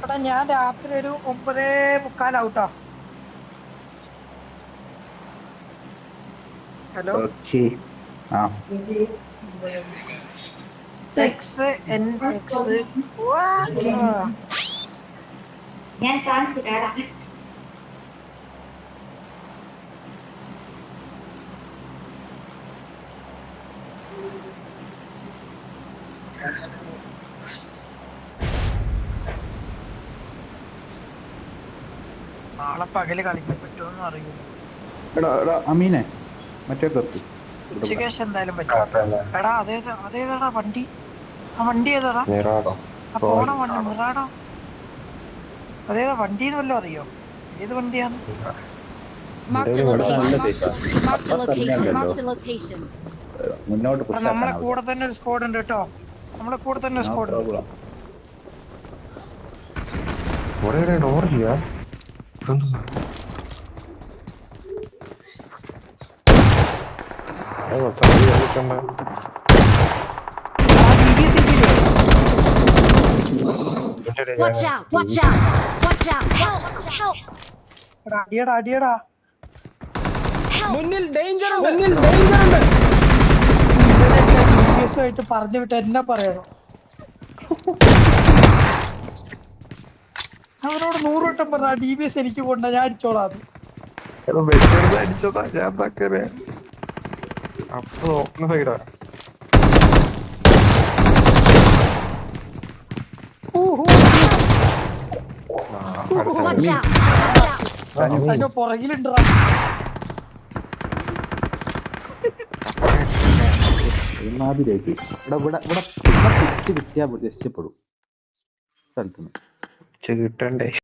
എടാ ഞാൻ രാത്രി ഒരു 9:45 ഹലോ ഞാൻ കാണിച്ചു തരാം. നാളെ പകല് കളിക്കാൻ പറ്റുമെന്ന് അറിയില്ല. അമീനെ മറ്റേ ഉച്ചയ്ക്ക് ശേഷം എന്തായാലും പറ്റും. എടാ അതേതാടാ വണ്ടി? ആ വണ്ടി ഏതാടാ? ആ പോണ വണ്ടി മിറാഡോ? അതേതാ വണ്ടി വല്ലതും അറിയോ? ഏത് വണ്ടിയാണ്? നമ്മളെ കൂടെ തന്നെ ഒരു സ്ക്വാഡ് ഉണ്ട് കേട്ടോ. നമ്മളെ കൂടെ തന്നെ സ്ക്വാഡ് ഉണ്ട്. Watch out! Watch out! Watch out! Help! അടിയടാ അടിയടാ. മുന്നിൽ ഡേഞ്ചർ ഉണ്ട്. ആയിട്ട് പറഞ്ഞു വിട്ട് എന്നെ പറയണം. അവനോട് 100 വട്ടം പറഞ്ഞ DBS എനിക്ക് കൊണ്ട ഞാൻ അടിച്ചോളാം. അടിച്ചോടാ ഞാൻ പക്കറേ അപ്പൊ സൈഡാ Watch out! അതിന്റെ പുറകിലുണ്ടാ. ഒരുമാതിരിയായിട്ട് ഇവിടെ രക്ഷപ്പെടും സ്ഥലത്തുനിന്ന് കിട്ടണ്ടേ.